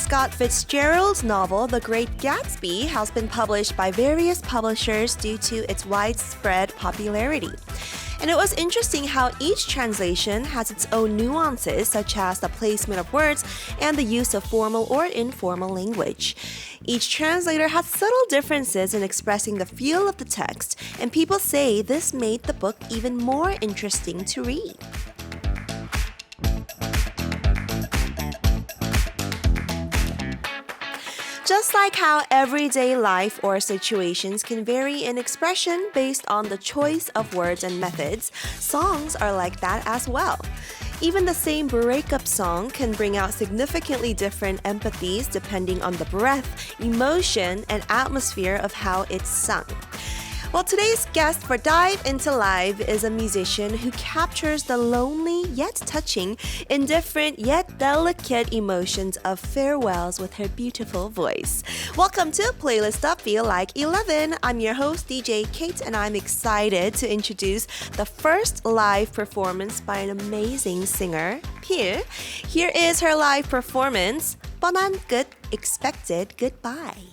Scott Fitzgerald's novel The Great Gatsby has been published by various publishers due to its widespread popularity. And it was interesting how each translation has its own nuances, such as the placement of words and the use of formal or informal language. Each translator had subtle differences in expressing the feel of the text, and people say this made the book even more interesting to read. Just like how everyday life or situations can vary in expression based on the choice of words and methods, songs are like that as well. Even the same breakup song can bring out significantly different empathies depending on the breadth, emotion, and atmosphere of how it's sung. Well, today's guest for Dive Into Live is a musician who captures the lonely yet touching, indifferent yet delicate emotions of farewells with her beautiful voice. Welcome to Playlist Up Feel Like 11. I'm your host, DJ Kate, and I'm excited to introduce the first live performance by an amazing singer, FIL. Here is her live performance, 뻔한 끝, expected goodbye.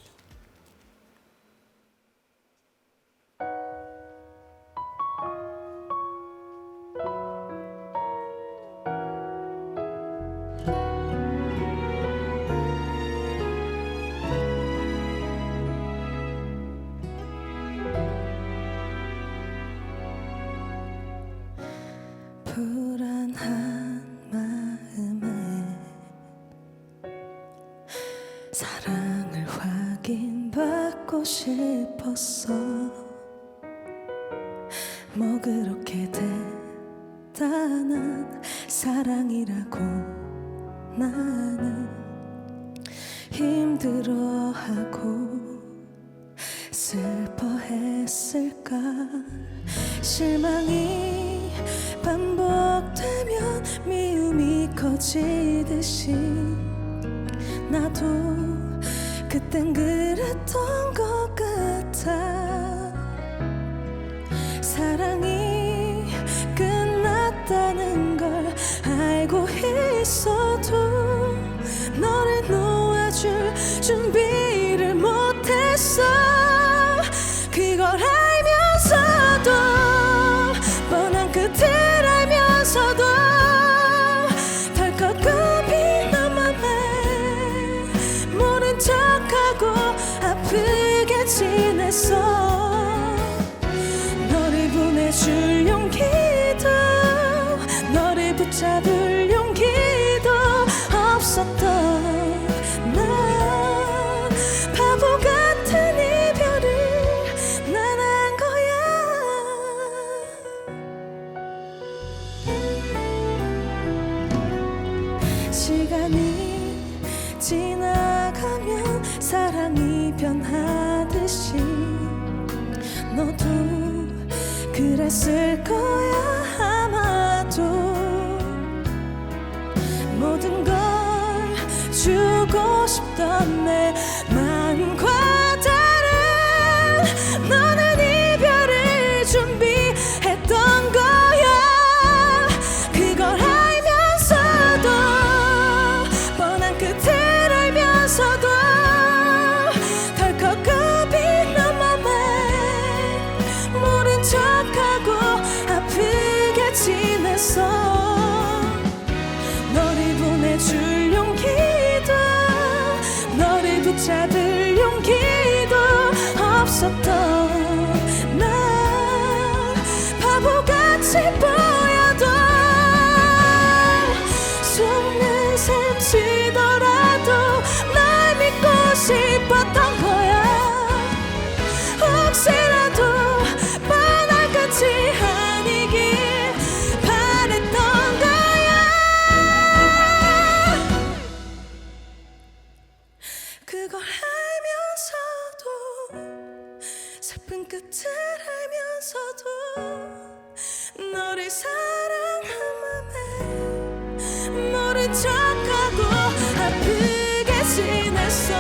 불안한 마음에 사랑을 확인받고 싶었어. 뭐 그렇게 대단한 사랑이라고 나는 힘들어하고 슬퍼했을까. 실망이 반복되면 미움이 커지듯이 나도 그땐 그랬던 것 같아. 사랑이 끝났다는 걸 알고 있어도 너를 놓아줄 준비를 못했어. 그걸 알면서도 뻔한 끝을 알면서도 덜컥 겁이 난 맘에 모른 척하고 아프게 지냈어. 너를 보내줄 용기도 너를 붙잡을 용기도 없었던 난 바보 같은 이별을 난 한 거야. 시간이 지나가면 사랑이 변하듯이 너도 그랬을 거야. 아마도 모든 걸 주고 싶던 내 마음과 다른 너는 이별을 준비했던 거야. 그걸 알면서도 뻔한 끝을 알면서도 덜컥 겁이 난 맘에 모른 척하고 아프게 지냈어. 너를 보내줄 용기도 너를 붙잡을 용기도 없었던 난 바보같이 보여도 속는 셈 치더라도 날 믿고 싶었던 거야. 혹시라도 뻔한 끝이 아니길 바랬던 거야. 그걸 알면서도 슬픈 끝을 알면서도 너를 사랑한 맘에 모른 척하고 아프게 지냈어.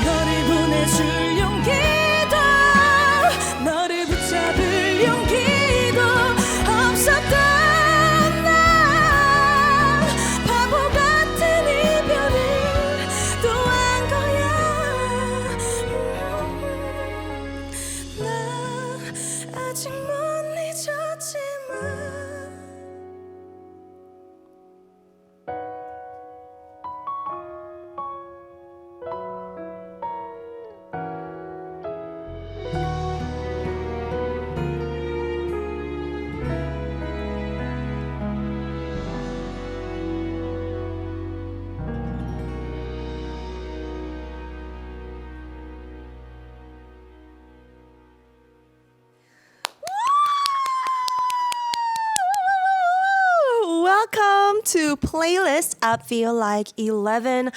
너를 보내줄 용기도 welcome to Playlist Up Feel Like 11.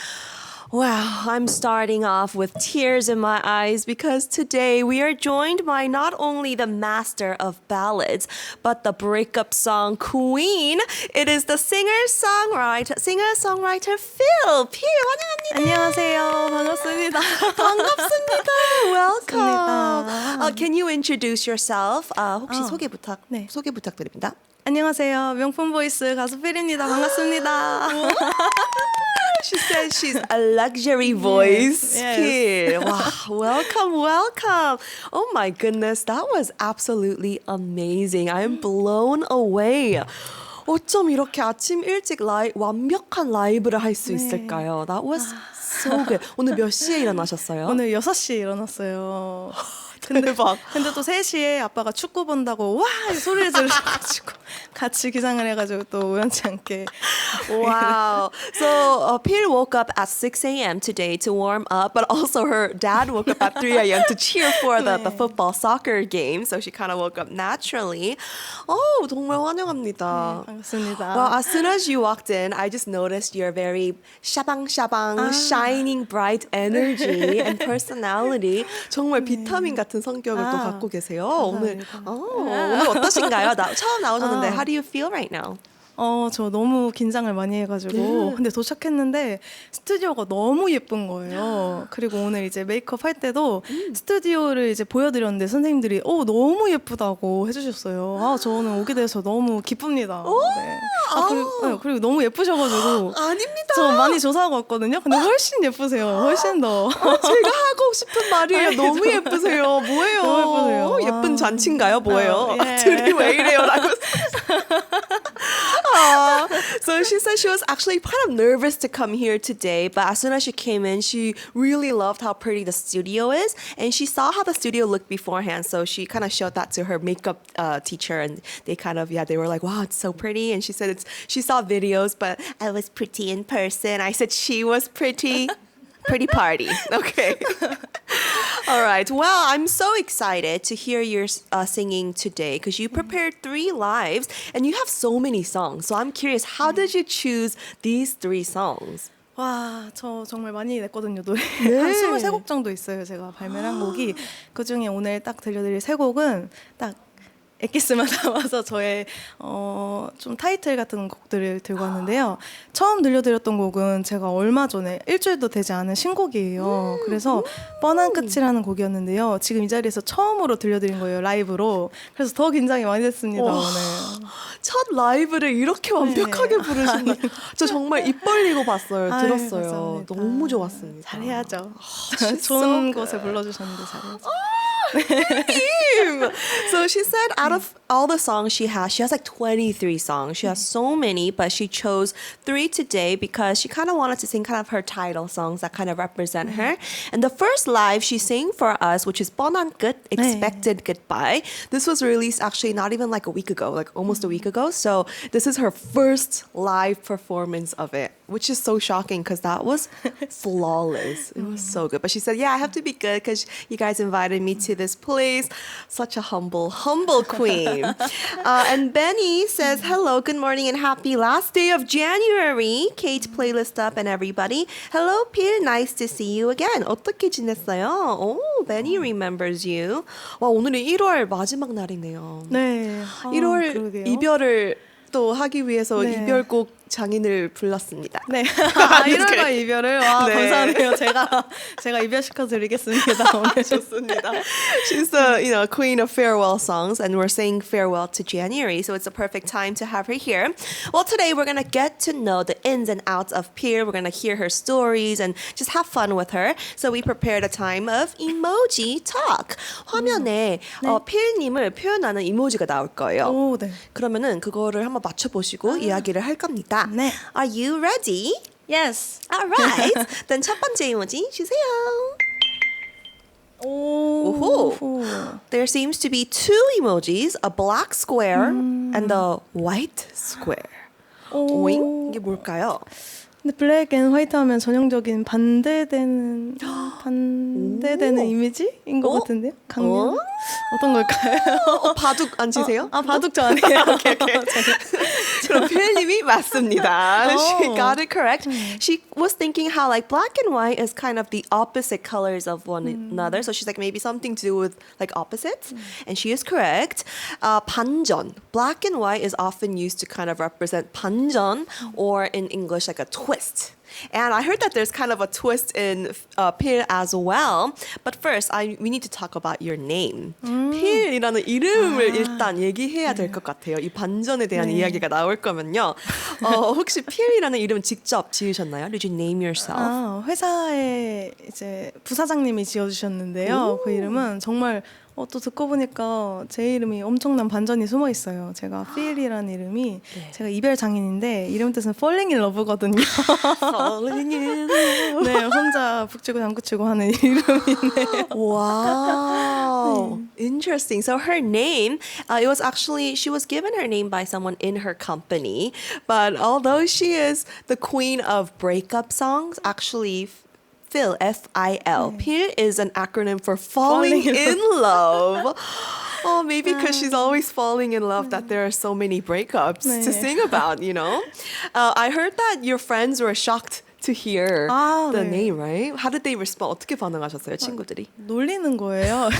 Wow, I'm starting off with tears in my eyes because today we are joined by not only the master of ballads, but the breakup song queen. It is the singer-songwriter Phil. Phil, 환영합니다. 안녕하세요. 반갑습니다. 반갑습니다. Welcome. Can you introduce yourself? 혹시 소개 부탁드립니다. 안녕하세요. 명품 보이스 가수 필입니다. 반갑습니다. She said she's a luxury voice. Yes. Phil. Wow, welcome. Oh my goodness, that was absolutely amazing. I am blown away. 어쩜 이렇게 아침 일찍 완벽한 라이브를 할 수 있을까요? That was so good. 오늘 몇 시에 일어나셨어요? 오늘 6시에 일어났어요. 대박. 근데 또 3시에 아빠가 축구 본다고 와 소리를 질러가지고 같이 기상을 해가지고 또 우연치 않게. Wow. So Phil woke up at 6 a.m. today to warm up, but also her dad woke up at 3 a.m. to cheer for the football soccer game. So she kind of woke up naturally. Oh, 정말 환영합니다. 반갑습니다. Well, as soon as you walked in, I just noticed your very 샤방샤방, shining bright energy and personality. 정말 비타민 같은 성격을 또 갖고 계세요. 오늘 어떠신가요? 처음 나오셨는데 how do you feel right now? 저 너무 긴장을 많이 해가지고 근데 도착했는데 스튜디오가 너무 예쁜 거예요. 그리고 오늘 이제 메이크업 할 때도 스튜디오를 이제 보여드렸는데 선생님들이 너무 예쁘다고 해주셨어요. 저는 오게 돼서 너무 기쁩니다. 네. 그리고 너무 예쁘셔가지고 아닙니다. 저 많이 조사하고 왔거든요. 근데 훨씬 예쁘세요. 훨씬 더. 제가 하고 싶은 말이에요. 너무 예쁘세요. 뭐예요? 너무 예쁘세요. 예쁜 잔치인가요? 뭐예요? 예. 둘이 왜 이래요라고. So she said she was actually kind of nervous to come here today, but as soon as she came in, she really loved how pretty the studio is, and she saw how the studio looked beforehand. So she kind of showed that to her makeup teacher, and they were like, "Wow, it's so pretty." And she said she saw videos, but I was pretty in person. I said she was pretty. Pretty party. Okay. All right. Well, I'm so excited to hear your singing today because you prepared 3 lives and you have so many songs. So I'm curious, how did you choose these 3 songs? 와, 저 정말 많이 냈거든요, 노래. 한 23곡 정도 있어요, 제가 발매한 한 곡이. 그중에 오늘 딱 들려드릴 3곡은 딱 엑기스만 담아서 저의 좀 타이틀 같은 곡들을 들고 왔는데요. 처음 들려드렸던 곡은 제가 얼마 전에 일주일도 되지 않은 신곡이에요. 그래서 뻔한 끝이라는 곡이었는데요. 지금 이 자리에서 처음으로 들려드린 거예요, 라이브로. 그래서 더 긴장이 많이 됐습니다, 오늘. 첫 라이브를 이렇게 완벽하게 부르신다. 저 정말 입 벌리고 봤어요. 들었어요. 감사합니다. 너무 좋았습니다. 잘해야죠. so 좋은 곳에 불러주셨는데 잘해야죠. So she said out of all the songs she has like 23 songs. She has so many, but she chose 3 today because she kind of wanted to sing kind of her title songs that kind of represent her. And the first live she sang for us, which is 뻔한 끝, Expected Goodbye. This was released actually not even like a week ago, like almost a week ago. So this is her first live performance of it, which is so shocking because that was flawless. It was so good. But she said, yeah, I have to be good because you guys invited me to this place. Such a humble queen. And Benny says, hello, good morning and happy last day of January. Kate, Playlist Up and everybody. Hello, Phil. Nice to see you again. 어떻게 지냈어요? Oh, Benny remembers you. 와, 오늘이 1월 마지막 날이네요. 네. 1월 그러게요. 이별을 또 하기 위해서 이별곡 장인을 불렀습니다. 네. 1월과 이별을 네. 감사하네요. 제가 이별시켜 드리겠습니다. 오늘 좋습니다. She's the queen of farewell songs, and we're saying farewell to January, so it's a perfect time to have her here. Well, today we're gonna get to know the ins and outs of Phil. We're gonna hear her stories and just have fun with her. So we prepared a time of emoji talk. 화면에 필님을 표현하는 이모지가 나올 거예요. 오, 네. 그러면은 그거를 한번 맞춰보시고 이야기를 할 겁니다. 네. Are you ready? Yes. Alright. then 첫 번째 이모지 주세요. 오. There seems to be 2 emojis, a black square and a white square. 오잉? 이게 뭘까요? 근데 블랙 앤 화이트 하면 전형적인 반대되는 이미지인 것 같은데요? 강렬 어떤 걸까요? 바둑 안 치세요? 바둑 저 아니에요. 오케이. 그럼 필님이 맞습니다. She got it correct. She was thinking how like black and white is kind of the opposite colors of one another. So she's like maybe something to do with like opposites. And she is correct. 반전. Black and white is often used to kind of represent 반전 or in English like a twist. And I heard that there's kind of a twist in 필 as well. But first, we need to talk about your name. 필이라는 이름을 일단 얘기해야 될 것 같아요. 이 반전에 대한 이야기가 나올 거면요. 혹시 필이라는 이름 직접 지으셨나요? Did you name yourself? 회사에 이제 부사장님이 지어주셨는데요. 그 이름은 정말 또 듣고 보니까 제 이름이 엄청난 반전이 숨어 있어요. 제가 필이라는 이름이 제가 이별장인인데 이름 뜻은 falling in love거든요. Falling in love. 네, 혼자 북치고 장구치고 하는 이름이네요. Wow, interesting. So her name, it was actually, she was given her name by someone in her company. But although she is the queen of breakup songs, actually FIL, F-I-L. FIL is an acronym for falling in love. Oh, maybe because she's always falling in love that there are so many breakups to sing about, you know? I heard that your friends were shocked to hear the name, right? How did they respond? 어떻게 반응하셨어요, 친구들이? 놀리는 거예요.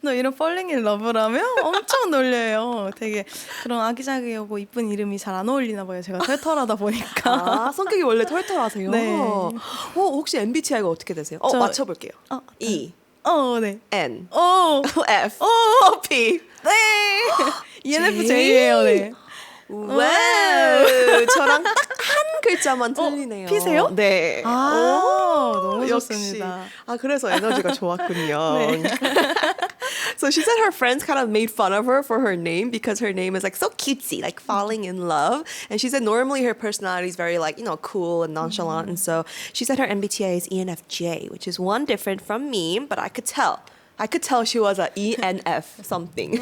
너 이런 falling in love라며? 엄청 놀려요. 되게 그런 아기자기하고 이쁜 이름이 잘 안 어울리나 봐요. 제가 털털하다 보니까. 성격이 원래 털털하세요? 네. 혹시 MBTI가 어떻게 되세요? 맞춰볼게요. E, 네. N, F, P. 네. ENFJ예요. 네. 와우, 저랑 한 글자만 틀리네요. P세요? 네. 너무 역시. 좋습니다. 그래서 에너지가 좋았군요. 네. So she said her friends kind of made fun of her for her name because her name is like so cutesy, like falling in love. And she said normally her personality is very like, cool and nonchalant. And so she said her MBTI is ENFJ, which is one different from me, but I could tell. She was a ENF something.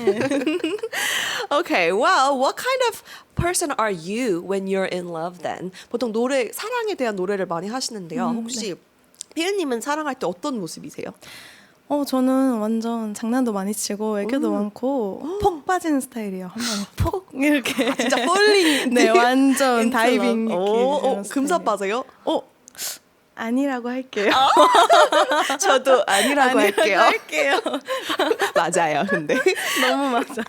Okay, well, what kind of person are you when you're in love then? 보통 사랑에 대한 노래를 많이 하시는데요. 혹시 피은님은 사랑할 때 어떤 모습이세요? 저는 완전 장난도 많이 치고 애교도 많고 폭 빠지는 스타일이에요. 한 번에 폭 이렇게. 진짜 펄링. 네, 완전 다이빙 느낌. 금사 빠져요? 아니라고 할게요. 저도 아니라고 할게요. 맞아요, 근데. 너무 맞아.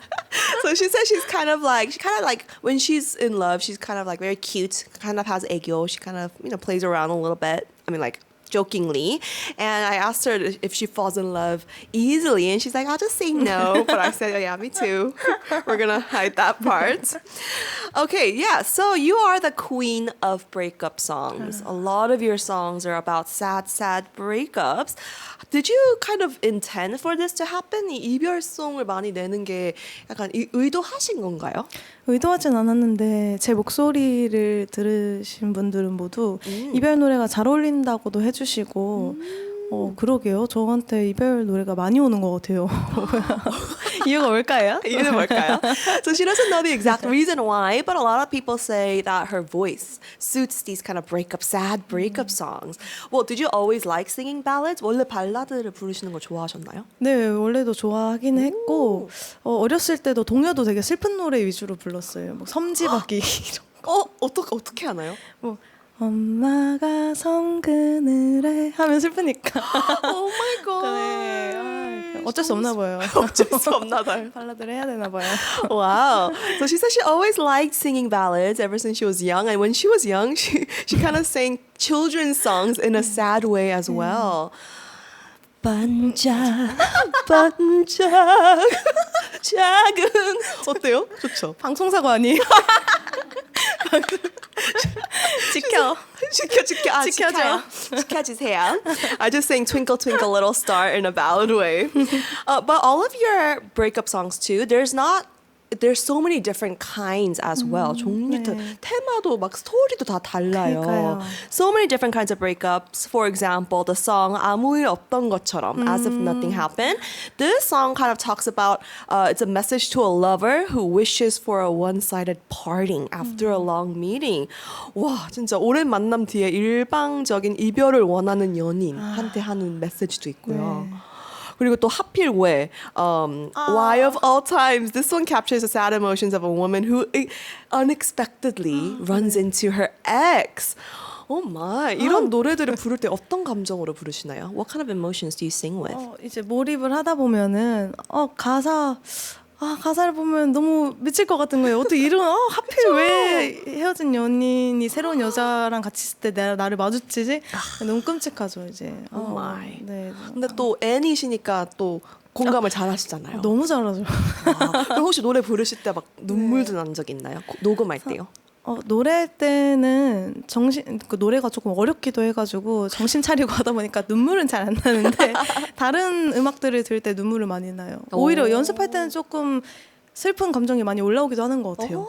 So she says she kind of like when she's in love, she's kind of like very cute, kind of has 애교. She kind of, plays around a little bit. I mean, like, jokingly. And I asked her if she falls in love easily. And she's like, I'll just say no. But I said, yeah, me too. We're going to hide that part. Okay, yeah. So you are the queen of breakup songs. A lot of your songs are about sad, sad breakups. Did you kind of intend for this to happen? 이 이별송을 많이 내는 게 약간 의도하신 건가요? 의도하진 않았는데 제 목소리를 들으신 분들은 모두 이별 노래가 잘 어울린다고도 해주시고 그러게요. 저한테 이별 노래가 많이 오는 것 같아요. 이유가 뭘까요? 이유는 뭘까요? So she doesn't know the exact reason why, but a lot of people say that her voice suits these kind of sad breakup songs. Well, did you always like singing ballads? 원래 발라드를 부르시는 거 좋아하셨나요? 네, 원래도 좋아하긴 했고 어렸을 때도 동요도 되게 슬픈 노래 위주로 불렀어요. 뭐 섬지박이 어떻게 하나요? 뭐 엄마가 성그늘에 하면 슬프니까. Oh my god. 네, 어쩔 수 없나 봐요. 어쩔 수 없나 봐요. 발라드를 해야 되나 봐요. Wow. So she said she always liked singing ballads ever since she was young. And when she was young, she kind of sang children's songs in a sad way as well. 반짝 작은 어때요? 좋죠. 방송사고 아니에요? 지켜주세요. I just sang Twinkle Twinkle Little Star in a ballad way. But all of your breakup songs too, there's not there's so many different kinds as well. 종류, 네. 테마도 막 스토리도 다 달라요. 그러니까요. So many different kinds of breakups. For example, the song 아무 일 없던 것처럼, as if nothing happened. This song kind of talks about it's a message to a lover who wishes for a one-sided parting after a long meeting. 와, 진짜 오랜 만남 뒤에 일방적인 이별을 원하는 연인한테 하는 메시지도 있고요. 네. 그리고 또 하필 왜 Why of all times this one captures the sad emotions of a woman who unexpectedly runs into her ex. Oh my. 이런 노래들을 부를 때 어떤 감정으로 부르시나요? What kind of emotions do you sing with? 이제 몰입을 하다 보면은 가사를 보면 너무 미칠 것 같은 거예요. 어떻게 이런 하필 왜 헤어진 연인이 새로운 여자랑 같이 있을 때 나를 마주치지? 너무 끔찍하죠 이제. Oh my. 네. 근데 또 애니시니까 또 공감을 잘 하시잖아요. 너무 잘하죠. 그럼 혹시 노래 부르실 때 막 눈물도 난 적 있나요? 녹음할 때요? 노래할 때는 그 노래가 조금 어렵기도 해가지고 정신 차리고 하다 보니까 눈물은 잘 안 나는데 다른 음악들을 들을 때 눈물을 많이 나요. 오히려 연습할 때는 조금 슬픈 감정이 많이 올라오기도 하는 것 같아요.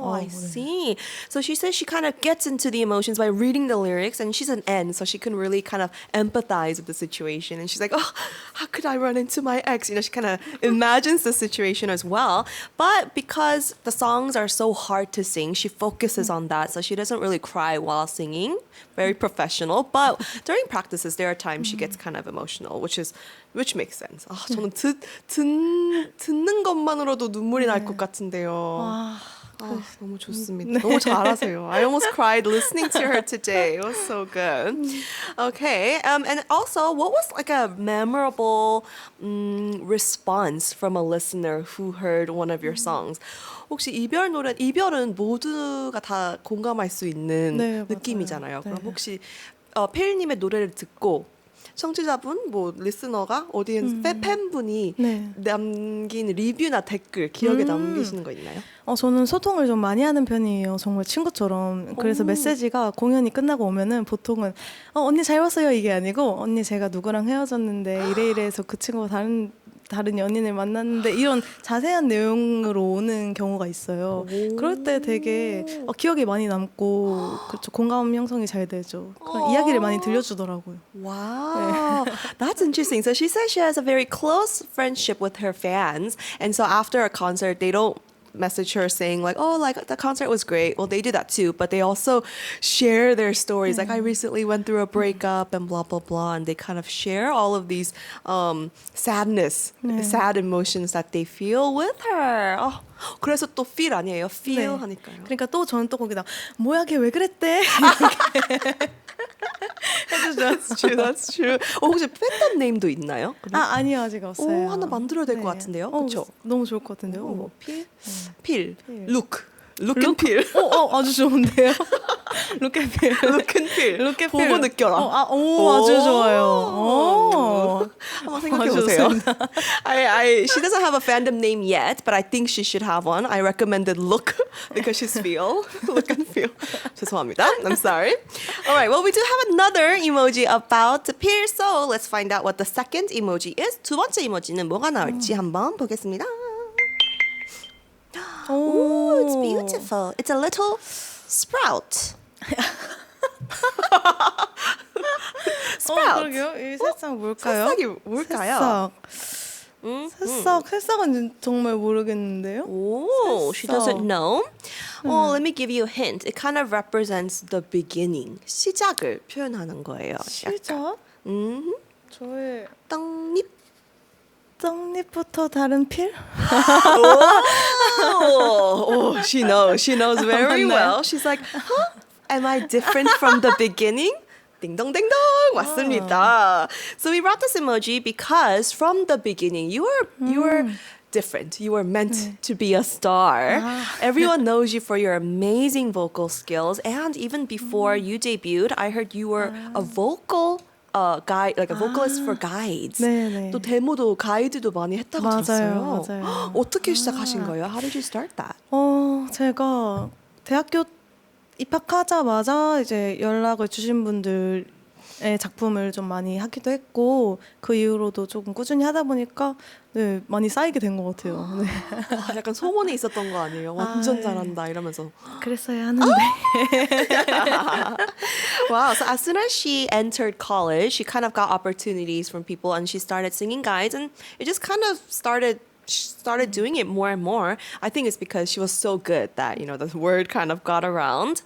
I see. So she says she kind of gets into the emotions by reading the lyrics, and she's an N, so she can really kind of empathize with the situation. And she's like, oh, how could I run into my ex? You know, she kind of imagines the situation as well. But because the songs are so hard to sing, she focuses on that, so she doesn't really cry while singing. Very professional. But during practices, there are times she gets kind of emotional, which makes sense. 저는 듣는 것만으로도 눈물이 날 것 같은데요. 너무 좋습니다. 너무 잘하세요. I almost cried listening to her today. It was so good. Okay, and also, what was like a memorable response from a listener who heard one of your songs? 혹시 이별은 모두가 다 공감할 수 있는 네, 느낌이잖아요. 맞아요. 그럼 네. 혹시 페일님의 노래를 듣고 청취자분, 리스너가 어디엔스 팬분이 네. 남긴 리뷰나 댓글 기억에 남기시는 거 있나요? 저는 소통을 좀 많이 하는 편이에요. 정말 친구처럼. 그래서 메시지가 공연이 끝나고 오면은 보통은 언니 잘 왔어요 이게 아니고 언니 제가 누구랑 헤어졌는데 이래이래해서 그 친구가 다른 연인을 만났는데 이런 자세한 내용으로 오는 경우가 있어요. 그럴 때 되게 기억이 많이 남고 그렇죠. 공감 형성이 잘 되죠. 그런 이야기를 많이 들려주더라고요. Wow, that's interesting. So she says she has a very close friendship with her fans, and so after a concert, they don't message her saying like, oh, like the concert was great. Well, they do that too, but they also share their stories. Like I recently went through a breakup and blah blah blah, and they kind of share all of these sad emotions that they feel with her. 그래서 또 feel 아니에요? feel 하니까요. 그러니까 또 저는 또 거기다 뭐야 걔 왜 그랬대? That's true. That's true. 혹시 팬덤 네임도 있나요? 아니요 아직 없어요. 하나 만들어야 될 것 같은데요. 그렇죠? 너무 좋을 것 같은데요. 필, look and feel. 아주 좋은데요. Look and feel. Look and feel. Look and 보고 feel. 느껴라. 아주 좋아요. 한번 생각해 보세요. She doesn't have a fandom name yet, but I think she should have one. I recommended look because she's feel. Look and feel. 죄송합니다. I'm sorry. All right. Well, we do have another emoji about Pil, so let's find out what the second emoji is. 두 번째 이모지는 뭐가 나올지 한번 보겠습니다. Oh, it's beautiful. It's a little sprout. Sprout. 그러게요. 이 새싹 뭘까요? 새싹이 뭘까요? 새싹은 정말 모르겠는데요. Oh, she doesn't know. Well, let me give you a hint. It kind of represents the beginning. 시작을 표현하는 거예요. 시작? 저의 떡잎부터 다른 필? Oh, she knows very well. She's like, huh? Am I different from the beginning? Ding dong ding dong. 맞습니다. So we brought this emoji because from the beginning you were different. You were meant to be a star. Everyone knows you for your amazing vocal skills, and even before you debuted, I heard you were a vocal guide, like a vocalist for guides. 네네. 또 데모도 가이드도 많이 했다고 들었어요. 맞아요. 어떻게 시작하신 거예요? How did you start that? 제가 대학교 입학하자마자 이제 연락을 주신 분들 작품을 좀 많이 하기도 했고 그 이후로도 조금 꾸준히 하다 보니까 네, 많이 쌓이게 된 것 같아요. 네. 약간 소문이 있었던 거 아니에요? 완전 잘한다 이러면서. 그랬어야 하는데. Wow, so as soon as she entered college, she kind of got opportunities from people and she started singing guides and it just kind of started doing it more and more. I think it's because she was so good that, you know, the word kind of got around.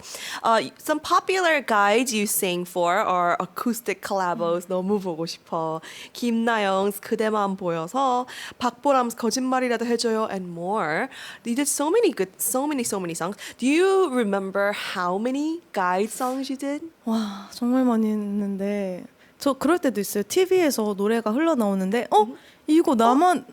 Some popular guides you sang for are acoustic collabos, 너무 보고 싶어. 김나영's 그대만 보여서, 박보람's 거짓말이라도 해줘요, and more. You did so many songs. Do you remember how many guide songs you did? 와 정말 많이 했는데 저 그럴 때도 있어요. TV에서 노래가 흘러나오는데 이거 나만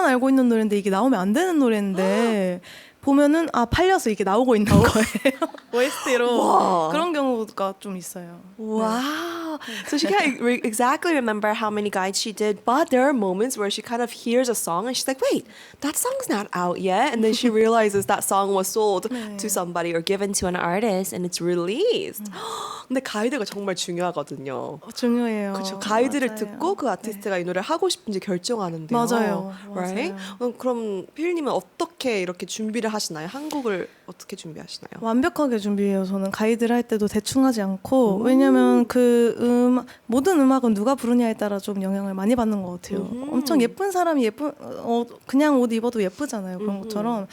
알고 있는 노래인데 이게 나오면 안 되는 노래인데 보면은 팔려서 이게 나오고 있는 거예요. OST로 그런 경우가 좀 있어요. Wow. So she can't exactly remember how many guides she did, but there are moments where she kind of hears a song and she's like, wait, that song's not out yet. And then she realizes that song was sold to somebody or given to an artist and it's released. 근데 가이드가 정말 중요하거든요. 중요해요. 그렇죠. 가이드를 맞아요. 듣고 그 아티스트가 이 노래를 하고 싶은지 결정하는데요. 맞아요. Right? 그럼 피일님은 어떻게 이렇게 준비를 하시나요? 한국을 어떻게 준비하시나요? 완벽하게 준비해요. 저는 가이드를 할 때도 대충 하지 않고 왜냐면 모든 음악은 누가 부르냐에 따라 좀 영향을 많이 받는 것 같아요. 엄청 예쁜 사람이 그냥 옷 입어도 예쁘잖아요. 그런 것처럼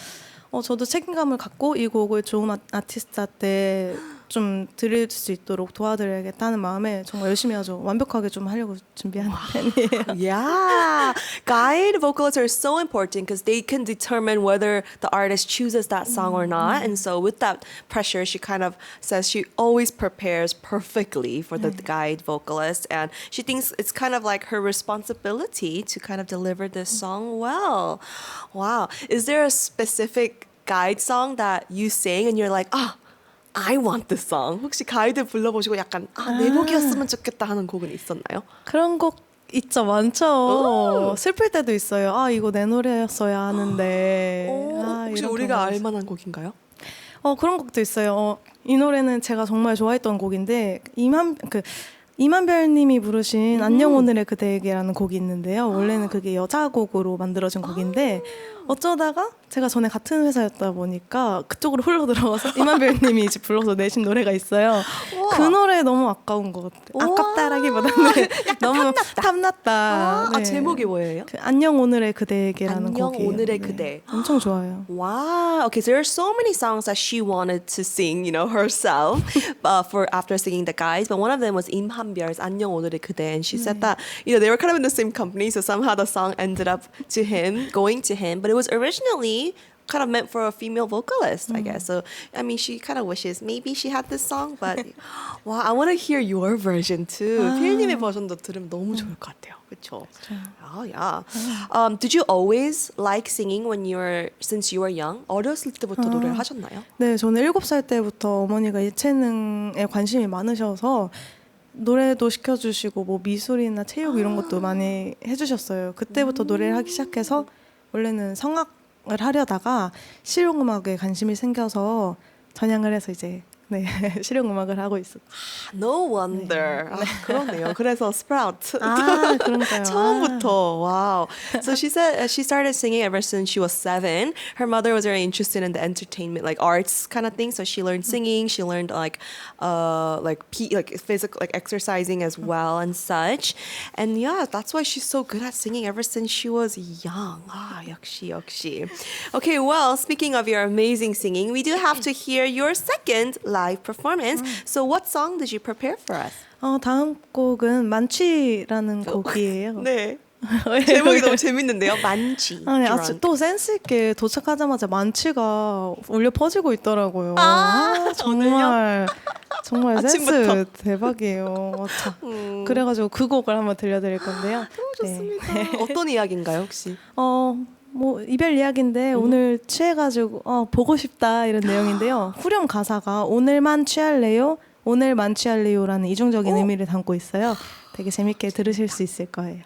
저도 책임감을 갖고 이 곡을 좋은 아티스트한테 좀 들을 수 있도록 도와드려야겠다는 마음에 정말 열심히 하죠. 완벽하게 좀 하려고 준비하는 편이에요. Yeah, guide vocalists are so important because they can determine whether the artist chooses that song or not. And so with that pressure, she kind of says she always prepares perfectly for the guide vocalist. And she thinks it's kind of like her responsibility to kind of deliver this song well. Wow. Is there a specific guide song that you sing and you're like, I want this song. 혹시 가이드 불러보시고 약간 내 곡이었으면 좋겠다 하는 곡은 있었나요? 그런 곡 있죠. 많죠. 슬플 때도 있어요. 이거 내 노래였어야 하는데. 혹시 우리가 알만한 곡인가요? 그런 곡도 있어요. 이 노래는 제가 정말 좋아했던 곡인데 이만별님이 부르신 안녕 오늘의 그대에게라는 곡이 있는데요. 원래는 그게 여자 곡으로 만들어진 곡인데 어쩌다가 제가 전에 같은 회사였다 보니까 그쪽으로 흘러 들어가서 이만별님이 이제 불러서 내신 노래가 있어요. 그 노래 너무 아까운 것 같아요. 아깝다라기보다는 너무 탐났다. 네. 제목이 뭐예요? 안녕 오늘의 그대에게라는 곡이에요. 안녕 오늘의 그대. 엄청 좋아요. Wow. Okay, so there are so many songs that she wanted to sing, herself for after singing the guys. But one of them was 임한별's 안녕 오늘의 그대, and she said that they were kind of in the same company, so somehow the song ended up going to him. But it was originally kind of meant for a female vocalist, I guess. So, I mean, she kind of wishes maybe she had this song, but wow, I want to hear your version too. 피엘님의 버전도 들으면 너무 좋을 것 같아요. 그렇죠? Oh, yeah. Did you always like singing since you were young? 어렸을 때부터 노래를 하셨나요? 네, 저는 7살 때부터 어머니가 예체능에 관심이 많으셔서 노래도 시켜주시고 뭐 미술이나 체육 이런 것도 많이 해주셨어요. 그때부터 노래를 하기 시작해서 원래는 성악을 하려다가 실용음악에 관심이 생겨서 전향을 해서 이제 실용음악을 하고 있었죠. No wonder. 그렇네요. 그래서 Sprout. 그런가요? 처음부터. Wow. So she said she started singing ever since she was 7. Her mother was very interested in the entertainment, like arts kind of thing. So she learned singing. She learned like physical, like exercising as well and such. And yeah, that's why she's so good at singing ever since she was young. 역시. Okay, well, speaking of your amazing singing, we do have to hear your second live performance. So what song did you prepare for us? 다음 곡은 만취라는 곡이에요. 네. 제목이 너무 재밌는데요. 만취. 또 센스 있게 도착하자마자 만취가 울려 퍼지고 있더라고요. 정말 센스 대박이에요. 그래가지고 그 곡을 한번 들려드릴 건데요. 좋습니다. 어떤 이야기인가요, 혹시? 이별 이야기인데 오늘 취해가지고 보고 싶다 이런 내용인데요. 후렴 가사가 오늘만 취할래요? 오늘만 취할래요라는 이중적인 의미를 담고 있어요. 되게 재밌게 들으실 수 있을 거예요.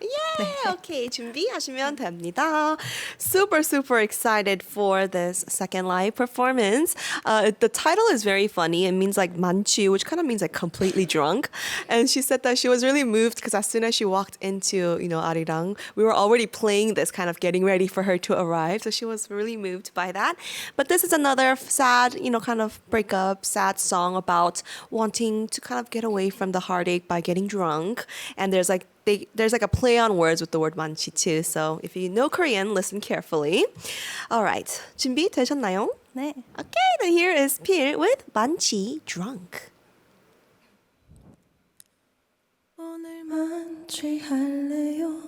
Okay, 준비하시면 됩니다. Super, super excited for this second live performance. The title is very funny. It means like 만취, which kind of means like completely drunk. And she said that she was really moved because as soon as she walked into, ARIRANG, we were already playing this, kind of getting ready for her to arrive. So she was really moved by that. But this is another sad, kind of breakup, sad song about wanting to kind of get away from the heartache by getting drunk. And there's like a play on words with the word 만취 too. So if you know Korean, listen carefully. All right. 준비되셨나요? 네. Okay, then here is Pil with 만취 drunk. 오늘 만취할래요.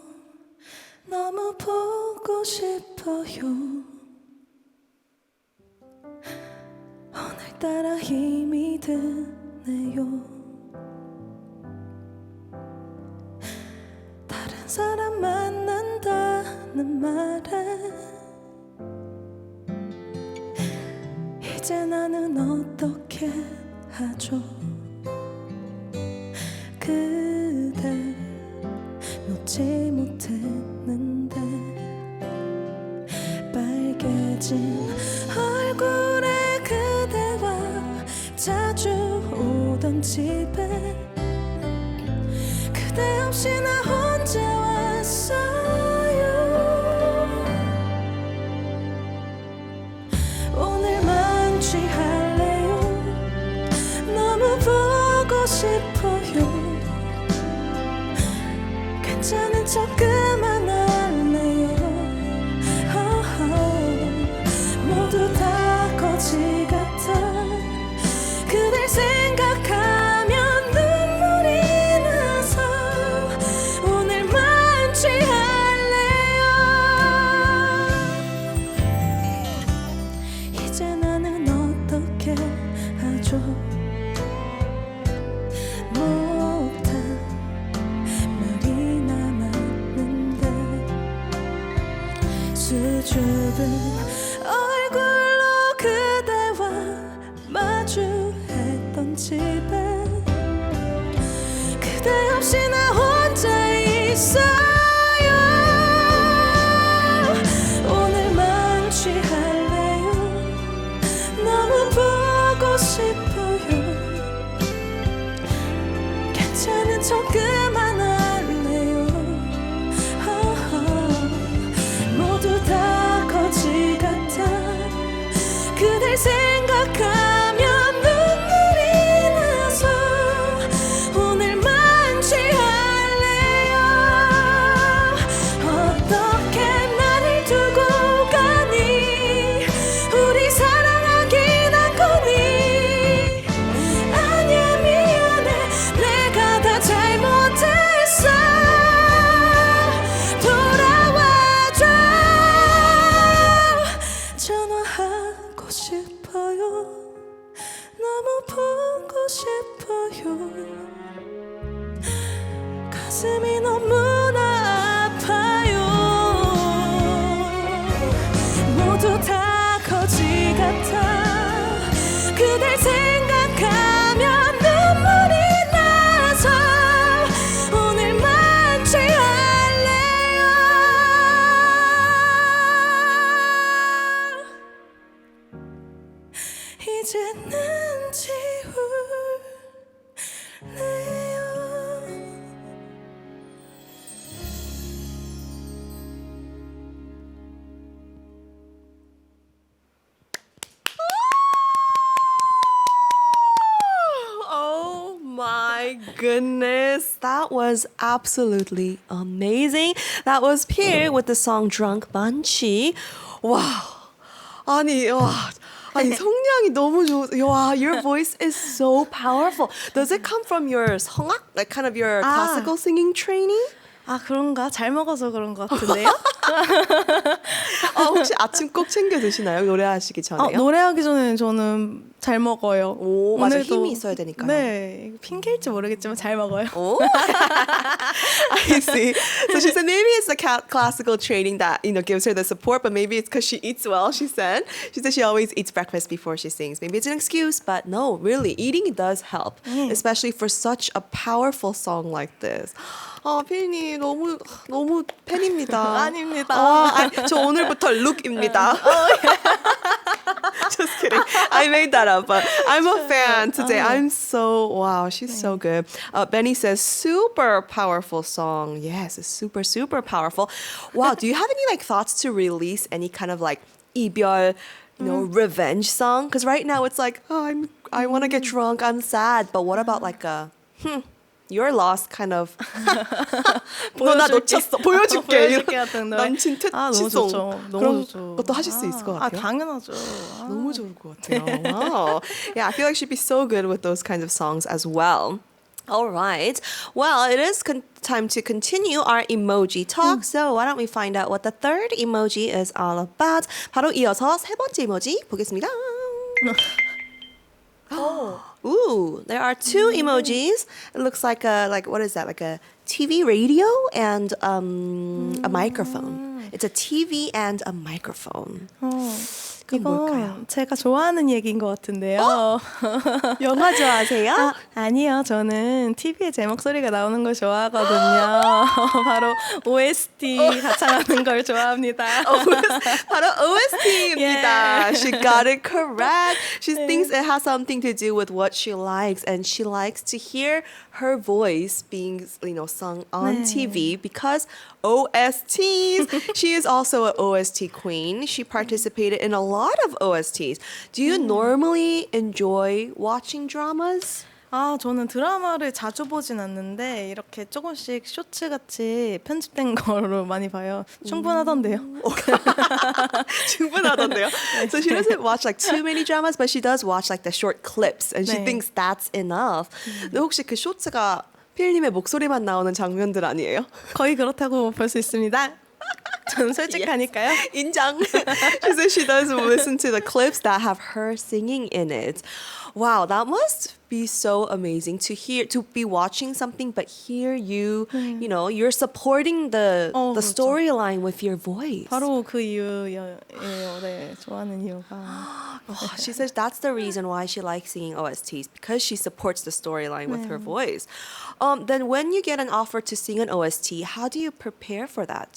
너무 보고 싶어요. 오늘따라 힘이 드네요. 다른 사람 만난다는 말에 이제 나는 어떻게 하죠? 그댈 놓지 못했는데 빨개진 얼굴에 그대와 자주 오던 집에 그대 없이 나 혼자 왔어요. 오늘 만취할래요. 너무 보고 싶어요. 괜찮은 척 그만할래요. 모두 다 거지 같아. 그댈 생각하면 눈물이 나서 오늘 만취할래요. 이제 나는 어떻게 하죠? 못한 말이 남았는데 수줍은 얼굴로 그대와 마주했던 집에 그대 없이 나 혼자 있어요. 오늘 만취할래요. 너무 보고 싶어요. 괜찮은 척 그만할래요. 모두 다 거지 같아. 그댈 생각하면 눈물이 나서 오늘 만취할래요. 어떻게 나를 두고 가니? 우리 사랑하긴 않거니? 아니야 미안해 내가 다 잘못했어. 돌아와줘. 전화하고 싶어요. 너무 보고 싶어요. 가슴이 너무나 아파요. 모두 다 거지 같아. 그댈 생각하면 눈물이 나서 오늘 만취할래요. 이제는 지울래요. Oh my goodness. That was absolutely amazing. That was Pierre with the song Drunk 만취. Wow. 아니 성량이 너무 좋. 와, your voice is so powerful. Does it come from your 성악? Like kind of your classical singing training? 아 그런가? 잘 먹어서 그런 것 같은데요? 혹시 아침 꼭 챙겨 드시나요? 노래하시기 전에요? 노래하기 전에 저는 잘 먹어요. 오, 맞아. 오늘도- 힘이 있어야 되니까요. 네, 핑계일지 모르겠지만 잘 먹어요. Oh, I see. So she said maybe it's the classical training that gives her the support, but maybe it's because she eats well. She said she always eats breakfast before she sings. Maybe it's an excuse, but no, really, eating does help, especially for such a powerful song like this. 피디님 너무 팬입니다. 아닙니다. 저 오늘부터 룩입니다. Just kidding. I made that up, but I'm a fan today. Wow, she's so good. Benny says, super powerful song. Yes, it's super, super powerful. Wow, do you have any thoughts to release any kind of 이별, revenge song? Because right now it's I want to get drunk, I'm sad. But what about you're lost kind of. 너 나 놓쳤어. 보여줄게. 같은 노래. 남친 너무 퇴치송. 좋죠. 너무 그런 좋죠. 것도 하실 수 있을 것 같아요. 당연하죠. 너무 좋을 것 같아요. Wow. Yeah, I feel like she'd be so good with those kinds of songs as well. All right. Well, it is time to continue our emoji talk. So why don't we find out what the third emoji is all about? 바로 이어서 세 번째 emoji 보겠습니다. Ooh, there are two emojis. It looks like what is that? Like a TV radio and a microphone. It's a TV and a microphone. 그건 뭘까요? 이건 제가 좋아하는 얘기인 것 같은데요. 영화 좋아하세요? 아니요, 저는 TV에 제 목소리가 나오는 걸 좋아하거든요. 바로 OST 가창하는 걸 좋아합니다. 바로 OST입니다. Yeah. She got it correct. She thinks it has something to do with what she likes, and she likes to hear her voice being, sung on TV because OSTs. She is also an OST queen. She participated in a lot of OSTs. Do you normally enjoy watching dramas? 저는 드라마를 자주 보진 않는데 이렇게 조금씩 쇼츠 같이 편집된 거로 많이 봐요. 충분하던데요. 충분하던데요. So she doesn't watch too many dramas, but she does watch the short clips, and she thinks that's enough. 근데 혹시 그 쇼츠가 필님의 목소리만 나오는 장면들 아니에요? 거의 그렇다고 볼 수 있습니다. 저는 솔직하니까요. 인정. She says she does listen to the clips that have her singing in it. Wow, that must be so amazing to be watching something, but hear you, you're supporting the 그렇죠. storyline with your voice. 바로 그 이유예요. 네, 좋아하는 이유가. She says that's the reason why she likes singing OSTs, because she supports the storyline with her voice. Then when you get an offer to sing an OST, how do you prepare for that?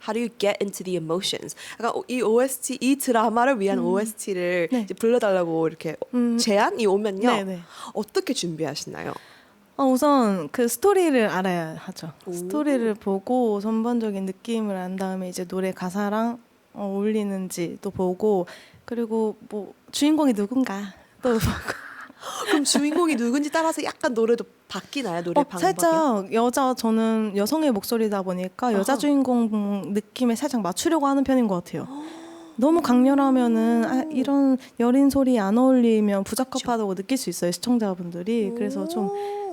How do you get into the emotions? 약간 이 OST, 이 드라마를 위한 OST를 이제 불러달라고 이렇게 제안이 오면요. 네네. 어떻게 준비하시나요? 우선 그 스토리를 알아야 하죠. 스토리를 보고 전반적인 느낌을 안 다음에 이제 노래 가사랑 어울리는지도 보고, 그리고 뭐 주인공이 누군가 또 보고. 그럼 주인공이 누군지 따라서 약간 노래도 바뀌나요? 노래 방법이? 살짝 저는 여성의 목소리다 보니까 여자 주인공 느낌에 살짝 맞추려고 하는 편인 것 같아요. 너무 강렬하면은 이런 여린 소리 안 어울리면 부적합하다고 느낄 수 있어요, 시청자분들이. 그래서 좀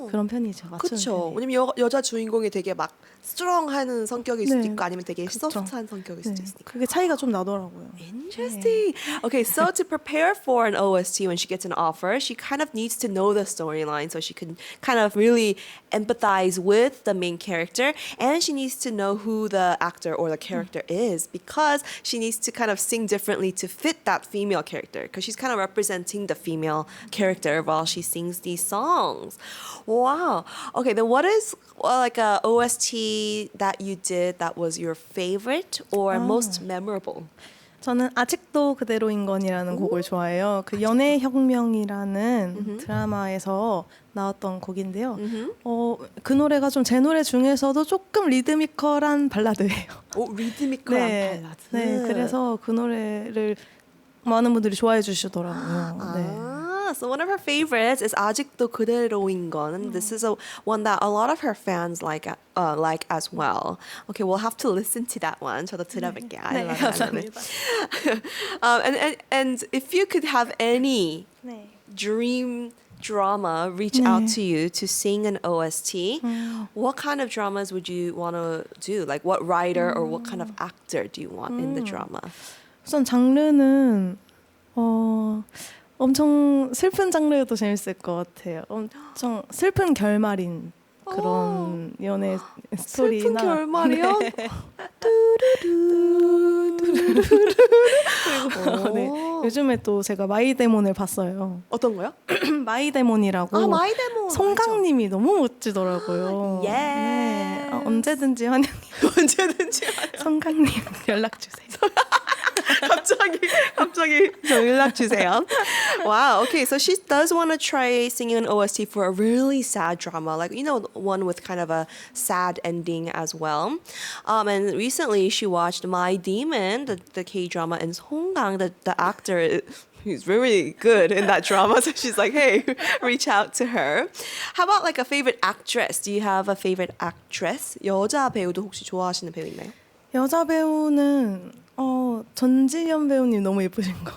그런 편이죠. 그렇죠. 왜냐면 여자 주인공이 되게 막 스트롱하는 성격일 수도 있고 아니면 되게 소프트한 성격일 수도 있으니까. 그게 차이가 좀 나더라고요. Interesting. Okay, so to prepare for an OST when she gets an offer, she kind of needs to know the storyline so she can kind of really empathize with the main character, and she needs to know who the actor or the character is, because she needs to kind of sing differently to fit that female character, because she's kind of representing the female character while she sings these songs. Wow. Okay, then what is a OST that you did that was your favorite or most memorable? 저는 아직도 그대로인 건이라는 곡을 좋아해요. 그 연애혁명이라는 드라마에서 나왔던 곡인데요. 그 노래가 좀 제 노래 중에서도 조금 리드미컬한 발라드예요. 리드미컬한 발라드. 네, 그래서 그 노래를 많은 분들이 좋아해 주시더라고요. So one of her favorites is 아직도 그대로인 건. This is one that a lot of her fans like as well. Okay, we'll have to listen to that one. 저도 들어볼게요. 네, 감사합니다. And if you could have any dream drama reach out to you to sing an OST, what kind of dramas would you want to do? Like what writer or what kind of actor do you want in the drama? 우선 장르는 엄청 슬픈 장르여도 재밌을 것 같아요. 엄청 슬픈 결말인 그런 연애 스토리나 슬픈 결말이요? 네. 그리고 네, 요즘에 또 제가 마이데몬을 봤어요. 어떤 거요? 마이데몬이라고 마이데몬 송강님이 너무 멋지더라고요. 예. 네. 언제든지 환영. 언제든지 송강님 연락 주세요. 갑자기 저 연락 주세요. Wow. Okay, so she does want to try singing an OST for a really sad drama, like one with kind of a sad ending as well. And recently she watched My Demon, the K drama, and Hong-gang, the actor. He's really good in that drama, so she's like, hey, reach out to her. How about like a favorite actress? Do you have a favorite actress? 여자 배우도 혹시 좋아하시는 배우 있나요? 여자 배우는 전지현 배우님 너무 예쁘신 거.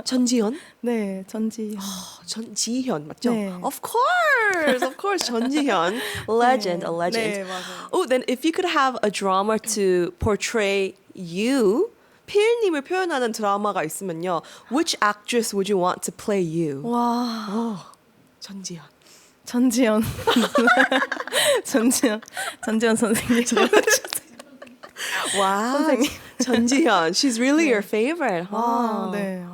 전지현? 네, 전지현. 전지현 맞죠? 네. Of course, 전지현, legend, a legend. 네, 맞아요. Oh, then if you could have a drama to portray you, 필님을 표현하는 드라마가 있으면요, which actress would you want to play you? 와, 전지현. 전지현. 전지현 선생님. 와, 선생님. 전지현. She's really your favorite. 아, 네.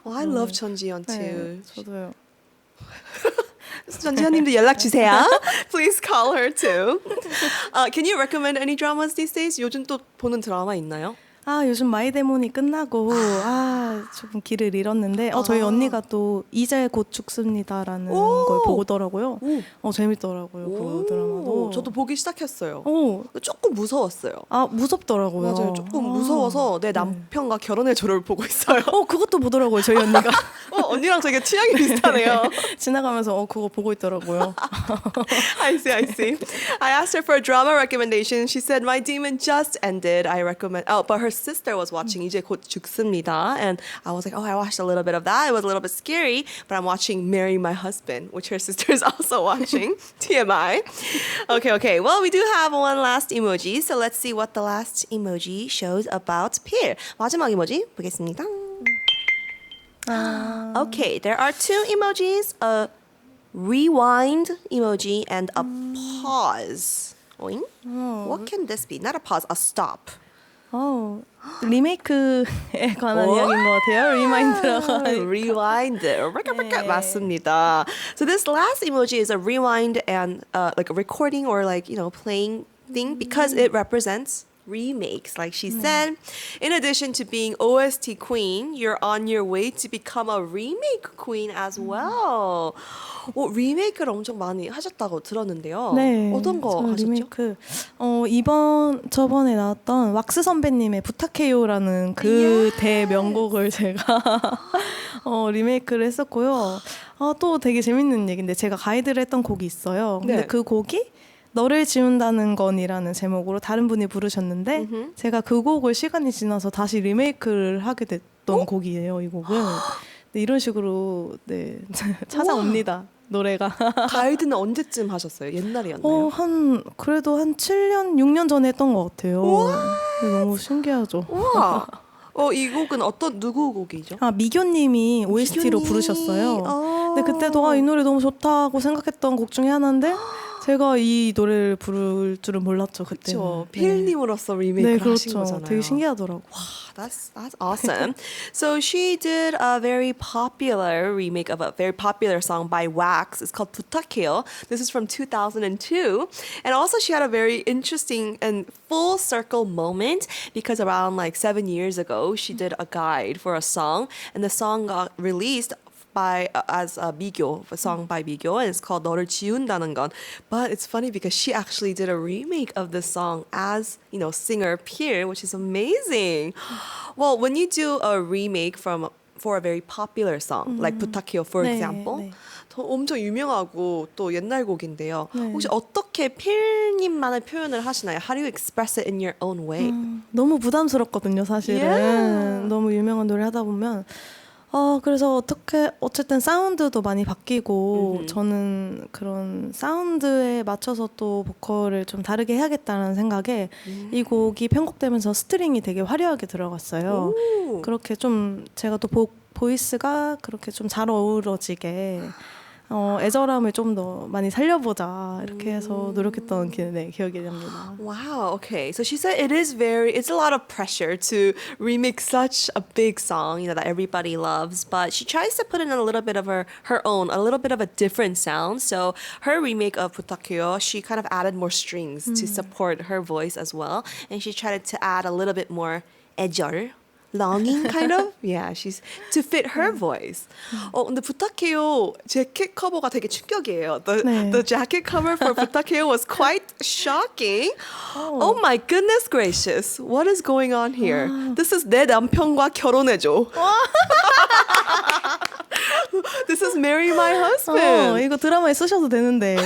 Oh, I love 전지현 too. 네, 저도요. 전지현님도 연락 주세요. Please call her too. Can you recommend any dramas these days? 요즘 또 보는 드라마 있나요? 요즘 마이데몬이 끝나고 조금 길을 잃었는데 저희 언니가 또 이제 곧 죽습니다라는 걸 보더라고요. 재밌더라고요. 그 드라마도. 저도 보기 시작했어요. 오, 조금 무서웠어요. 무섭더라고요. 맞아요. 조금 무서워서 내 남편과 결혼의 조를 보고 있어요. 그것도 보더라고요. 저희 언니가. 언니랑 되게 취향이 비슷하네요. 지나가면서 그거 보고 있더라고요. I see. I asked her for a drama recommendation. She said My Demon just ended. I recommend. But her sister was watching 이제 곧 죽습니다. And I was like, I watched a little bit of that. It was a little bit scary, but I'm watching Marry My Husband, which her sister is also watching. TMI. Okay. Well, we do have one last emoji. So let's see what the last emoji shows about 필. 마지막 emoji 보겠습니다. Okay, there are two emojis, a rewind emoji and a pause. Oing? What can this be? Not a pause, a stop. 리메이크에 관한 이야기인 것 같아요. 리마인드라고. Rewind. 네. 맞습니다. So this last emoji is a rewind and like a recording or like, playing thing because it represents remakes, like she said. In addition to being OST queen, you're on your way to become a remake queen as well. 리메이크를 엄청 많이 하셨다고 들었는데요. 네, 어떤 거 하셨죠? 리메이크. 저번에 나왔던 왁스 선배님의 부탁해요라는 대명곡을 제가 리메이크를 했었고요. 또 되게 재밌는 얘기인데 제가 가이드를 했던 곡이 있어요. 근데 그 곡이 너를 지운다는 건이라는 제목으로 다른 분이 부르셨는데 제가 그 곡을 시간이 지나서 다시 리메이크를 하게 됐던 곡이에요. 이 곡은. 네, 이런 식으로 찾아옵니다. 노래가. 가이드는 언제쯤 하셨어요? 옛날이었나요? 그래도 한 7년, 6년 전에 했던 것 같아요. 너무 신기하죠. 우와. 이 곡은 누구 곡이죠? 미교님이 OST로 부르셨어요. 근데 그때도 이 노래 너무 좋다고 생각했던 곡 중에 하나인데 제가 이 노래를 부를 줄은 몰랐죠 그때. 그렇죠. 필님으로서 리메이크를 하신 거잖아요. 되게 신기하더라고요. That's awesome. So she did a very popular remake of a very popular song by Wax. It's called 부탁해요. This is from 2002. And also she had a very interesting and full circle moment because around like 7 years ago, she did a guide for a song and the song got released as a song by 미교, and it's called 너를 지운다는 건. But it's funny because she actually did a remake of the song as, singer 필, which is amazing. Well, when you do a remake for a very popular song, like 부탁해요, for example, 엄청 유명하고 또 옛날 곡인데요. 혹시 어떻게 필님만의 표현을 하시나요? How do you express it in your own way? 너무 부담스럽거든요, 사실은. 너무 유명한 노래 하다 보면. 그래서 어쨌든 사운드도 많이 바뀌고 저는 그런 사운드에 맞춰서 또 보컬을 좀 다르게 해야겠다는 생각에 이 곡이 편곡되면서 스트링이 되게 화려하게 들어갔어요. 그렇게 좀 제가 또 보이스가 그렇게 좀 잘 어우러지게 애절함을 좀 더 많이 살려보자 이렇게 해서 노력했던 기억이 납니다. Wow, okay. So she said it's a lot of pressure to remix such a big song, that everybody loves, but she tries to put in a little bit of her own, a little bit of a different sound. So her remake of 부탁해요, she kind of added more strings to support her voice as well. And she tried to add a little bit more 애절, longing kind of? Yeah, she's to fit her voice. 근데 부탁해요 재킷 커버가 되게 충격이에요. The jacket cover for 부탁해요 was quite shocking. Oh my goodness gracious. What is going on here? This is 내 남편과 결혼해줘. This is marry my husband. 이거 드라마에 쓰셔도 되는데.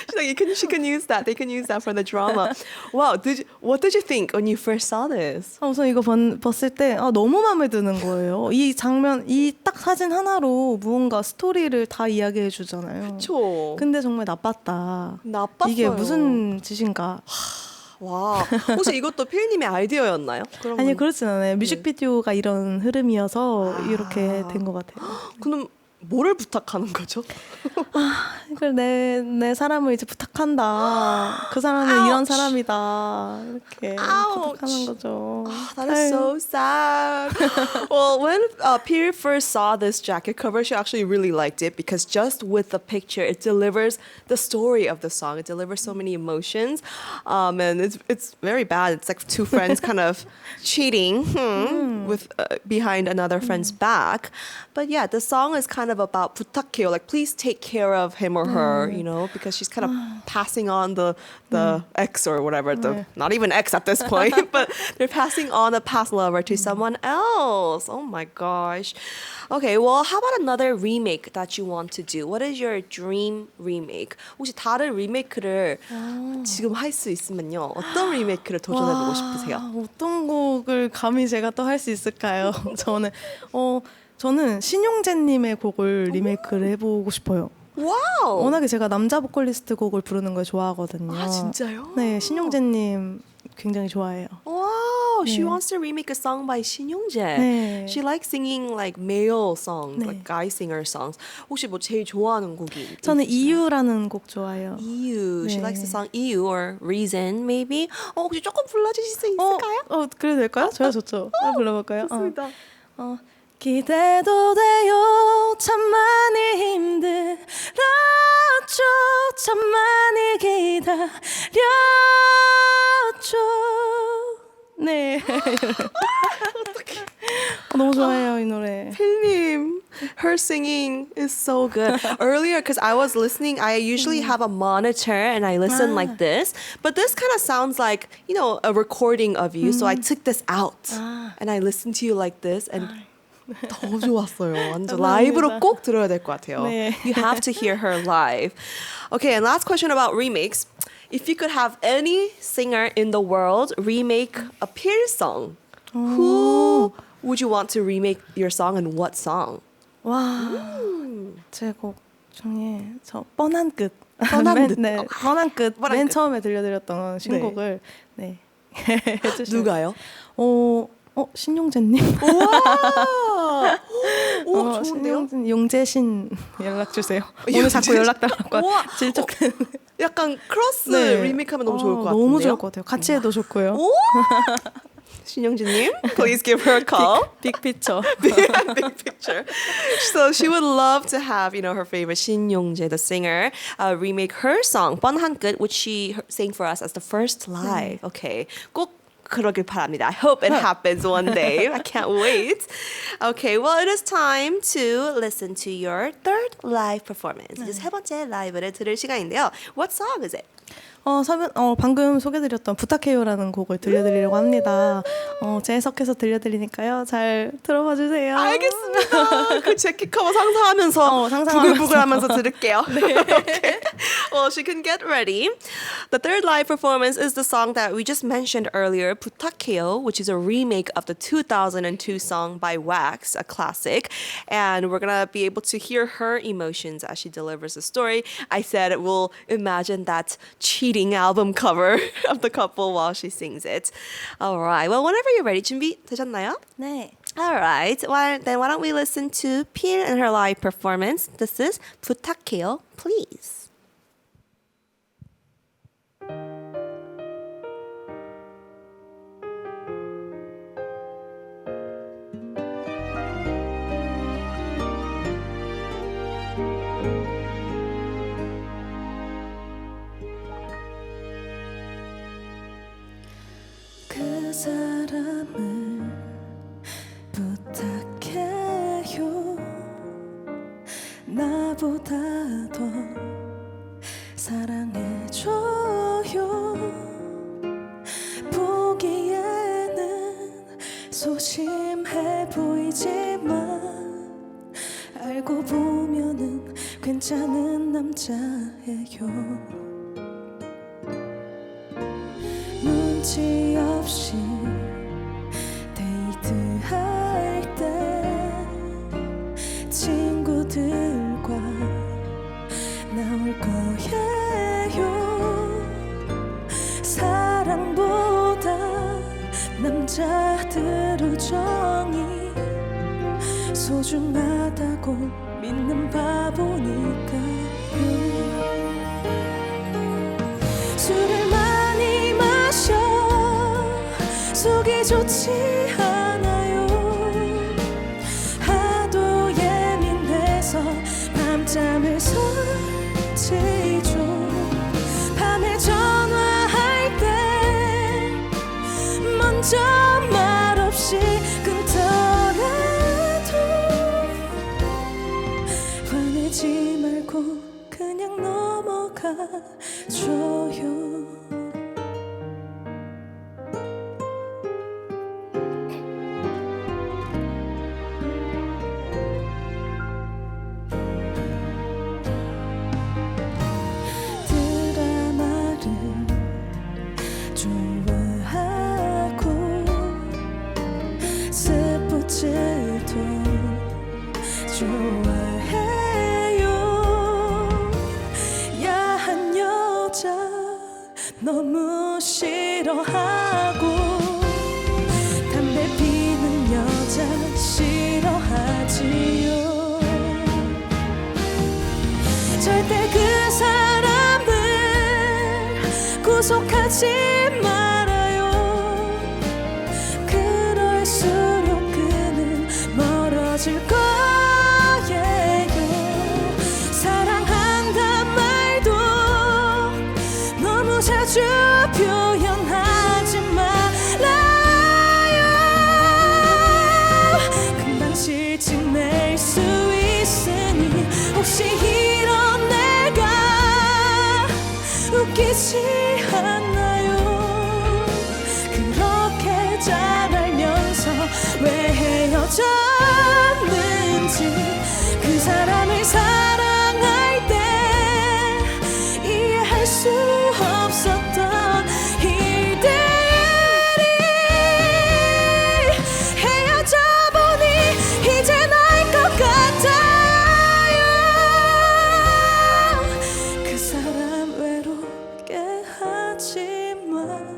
She's like, she can use that. They can use that for the drama. Wow, what did you think when you first saw this? 우선 이거 봤을 때 너무 마음에 드는 거예요. 이 장면, 이 딱 사진 하나로 무언가 스토리를 다 이야기해 주잖아요. 그쵸. 근데 정말 나빴다. 나빴어요. 이게 무슨 짓인가. 와, 혹시 이것도 필님의 아이디어였나요? 아니요, 그렇진 않아요. 뮤직비디오가 이런 흐름이어서 이렇게 된 것 같아요. 그럼 뭐를 부탁하는 거죠? 이걸 내 사람을 이제 부탁한다. 그 사람은 이런 사람이다. 이렇게 부탁하는 거죠. That is so sad. Well, when Peer first saw this jacket cover, she actually really liked it because just with the picture, it delivers the story of the song. It delivers so many emotions, and it's very bad. It's like two friends kind of cheating with behind another friend's back. But yeah, the song is kind of about 부탁해요, like please take care of him or her, because she's kind of passing on the ex or whatever, not even ex at this point, but they're passing on the past lover to someone else. Oh my gosh. Okay, well, how about another remake that you want to do? What is your dream remake? 혹시 다른 리메이크를 지금 할 수 있으면요, 어떤 리메이크를 도전해보고 싶으세요? 어떤 곡을 감히 제가 또 할 수 있을까요? 저는 신용재님의 곡을 리메이크를 해보고 싶어요. 와우! 워낙에 제가 남자 보컬리스트 곡을 부르는 걸 좋아하거든요. 아, 진짜요? 네, 신용재님 굉장히 좋아해요. Wow, she wants to remake a song by 신용재. 네. She likes singing like male songs, like guy singer songs. 혹시 뭐 제일 좋아하는 곡이? 저는 이유라는 곡 좋아해요. 이유. She 네. likes the song 이유 or Reason maybe. 혹시 조금 불러주실 수 있을까요? 그래도 될까요? 저요, 좋죠. 불러볼까요? 좋습니다. 기대도 돼요. 참 많이 힘들었죠. 참 많이 기다렸죠. 네. 너무 좋아해요, 이 노래. 필님, her singing is so good. Earlier, because I was listening, I usually have a monitor and I listen like this. But this kind of sounds like, a recording of you. So I took this out and I listened to you like this and 더 좋았어요. 완전 라이브로 꼭 들어야 될 것 같아요. 네. You have to hear her live. Okay, and last question about remakes. If you could have any singer in the world remake a Peer song, who would you want to remake your song and what song? 와, 제 곡 중에 저 뻔한 끝. 뻔한 듯. 네, 뻔한 끝. 뻔한 맨 끝. 처음에 들려드렸던 신곡을 해주시면. 누가요? 신용재님. 우와! 오, 좋은데요? 신용재, 용재신 연락 주세요. 오늘 자꾸 연락 달라고 질척되는. 약간 크로스 네. 리메이크하면 너무 좋을 것 같은데요? 너무 좋을 것 같아요. 같이 해도 좋고요. 오! 신영진님, please give her a call. Big picture. Big picture. So she would love to have, her favorite 신용재, the singer, remake her song 뻔한 끝, which she sang for us as the first live. Okay, 꼭 그러길 바랍니다. I hope it happens one day. I can't wait. Okay, well, it is time to listen to your third live performance. 이제 세 번째 라이브를 들을 시간인데요. What song is it? 방금 소개드렸던 부탁해요라는 곡을 들려드리려고 합니다. 재해석해서 들려드리니까요. 잘 들어봐 주세요. 알겠습니다. 그 재킷 커버 상상하면서 부글부글하면서 들을게요. 네. Okay. Well, she can get ready. The third live performance is the song that we just mentioned earlier, 부탁해요, which is a remake of the 2002 song by Wax, a classic. And we're going to be able to hear her emotions as she delivers the story. I said we'll imagine that cheating album cover of the couple while she sings it. All right. Well, whenever you're ready, 준비되셨나요? 네. Alright, well, then why don't we listen to FIL and her live performance. This is 부탁해요, please. 그 사람을 부탁해요. 나보다 더 사랑해줘요. 보기에는 소심해 보이지만 알고 보면은 괜찮은 남자예요. 눈치 없이 데이트할 때 친구들과 나올 거예요. 사랑보다 남자들 우정이 소중하다고 믿는 바보니까. 술을 많이 마셔 속이 좋지 않아요. 하도 예민해서 밤잠을 설치죠. 밤에 전화할 때 먼저 말없이 끊더라도 화내지 말고 그냥 넘어가줘요. 스포츠도 좋아해요. 야한 여자 너무 싫어하고 담배 피는 여자 싫어하지요. 절대 그 사람을 구속하지 말아요. 그럴수록 그는 멀어질 거예요. 사랑한단 말도 너무 자주 표현하지 말아요. 금방 실증낼 수 있으니 혹시 이런 내가 웃기지 않나요? 그렇게 잘 알면서 왜 헤어졌는지. 그 사람을 사랑할 때 이해할 수 없었던 일들이 헤어져 보니 이제 날 것 같아요. 그 사람 외롭게 하지 말아요.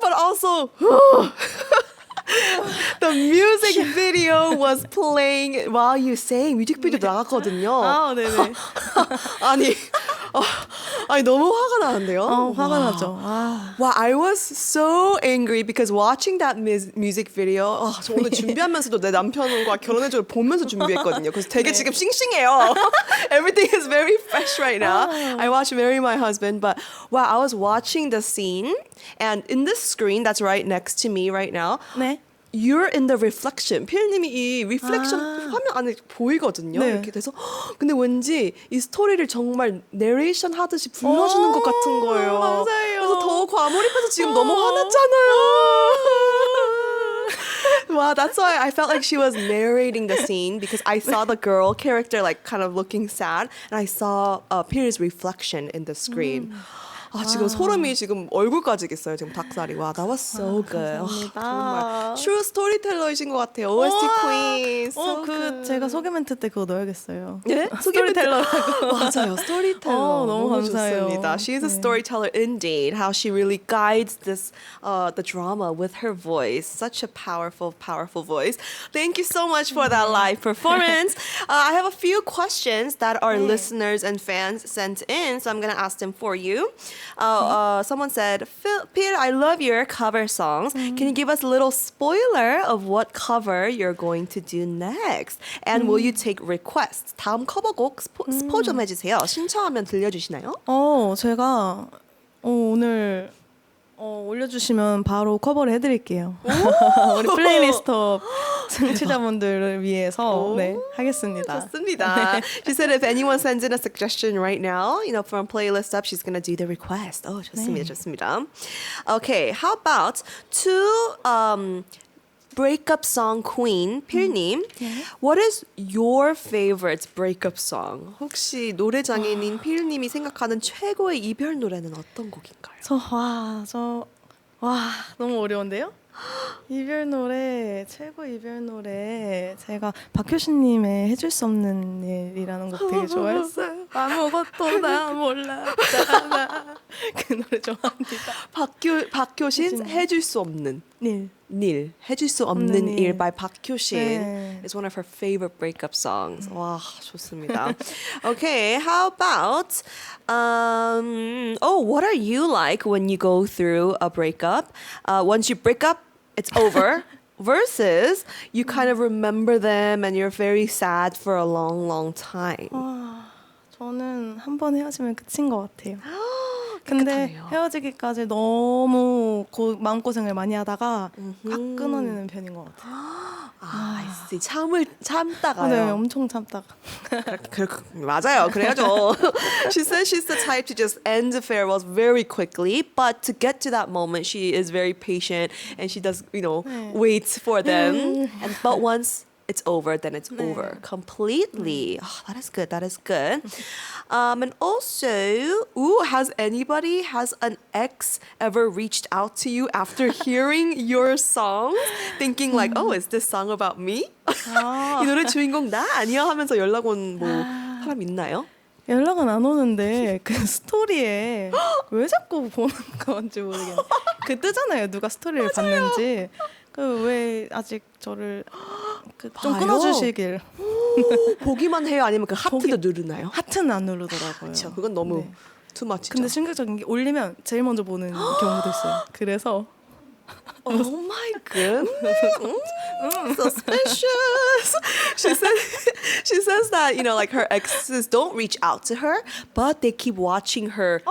But also, the music video was playing while you sang. 뮤직비디오 나갔거든요. 아, 네네. 아니, 아니 너무 화가 나는데요. 화가 나죠. 아. Wow, I was so angry because watching that music video. 저 오늘 준비하면서도 내 남편과 결혼해줘를 보면서 준비했거든요. 그래서 되게 지금 싱싱해요. Everything is very fresh right now. I watched Marry My Husband, but wow, I was watching the scene, and in this screen that's right next to me right now. 네. You're in the reflection. 필님이 이 reflection 화면 안에 보이거든요. 네. 이렇게 돼서 근데 왠지 이 스토리를 정말 내레이션 하듯이 불러주는 것 같은 거예요. 감사해요. 그래서 더 과몰입해서 지금 너무 화났잖아요. Wow, that's why I felt like she was narrating the scene because I saw the girl character like kind of looking sad and I saw Pier's reflection in the screen. 아, 지금 소름이 지금 얼굴까지 겠어요. 지금 닭살이. 와, that was so good. 정말 true storyteller이신 것 같아요. OST queen. So good. 제가 소개 멘트 때 그거 넣어야겠어요. 네? 스토리텔러라고. 맞아요. 스토리텔러. 너무 감사해요. 좋습니다. She is a storyteller indeed. How she really guides this the drama with her voice. Such a powerful, powerful voice. Thank you so much for that live performance. I have a few questions that our listeners and fans sent in, so I'm going to ask them for you. Someone said, Peter, I love your cover songs. Can you give us a little spoiler of what cover you're going to do next? And will you take requests? 다음 커버곡 스포 좀 해주세요. 신청하면 들려주시나요? 제가 오늘 올려주시면 바로 커버를 해드릴게요. 우리 플레이리스트 청취자분들을 위해서 네, 하겠습니다. 좋습니다. She said if anyone sends in a suggestion right now, from Playlist Up, she's gonna do the request. 좋습니다, 좋습니다. Okay, how about to breakup song queen 필님, what is your favorite breakup song? 혹시 노래장인인 필님이 생각하는 최고의 이별 노래는 어떤 곡인가요? 너무 어려운데요? 이별 노래, 최고 이별 노래. 제가 박효신님의 해줄 수 없는 일이라는 곡 되게 좋아했어요. 아무것도 나 몰랐잖아. 그 노래 좋아합니다. 박효신 해줄 수 없는 일. 해줄 수 없는 일 by 박효신 is one of her favorite breakup songs. 와, 좋습니다. Okay, how about what are you like when you go through a breakup? Once you break up, it's over. Versus you kind of remember them and you're very sad for a long, long time. 저는 한 번 헤어지면 끝인 것 같아요. 근데 헤어지기까지 너무 마음고생을 많이 하다가 확 끊어내는 편인 것 같아요. I see. 참다가요. 네, 엄청 참다가. 맞아요. 그래야죠. She says she's the type to just end the farewells very quickly, but to get to that moment, she is very patient and she does, wait for them. But once it's over, then it's over completely. That is good. That is good. And also, has an ex ever reached out to you after hearing your songs, thinking like, is this song about me? 이 노래 주인공 나 아니야? 하면서 연락 온 사람 있나요? 연락은 안 오는데 그 스토리에 왜 자꾸 보는 건지 모르겠네. 그 뜨잖아요. 누가 스토리를 봤는지. 왜 아직 저를 좀 끊어주시길. 보기만 해요? 아니면 그 하트도 누르나요? 하트는 안 누르더라고요. 그렇죠. 그건 너무 too much죠. 근데 충격적인 게 올리면 제일 먼저 보는 경우도 있어요. 그래서 Oh my goodness. Suspicious. She says that, like her exes don't reach out to her, but they keep watching her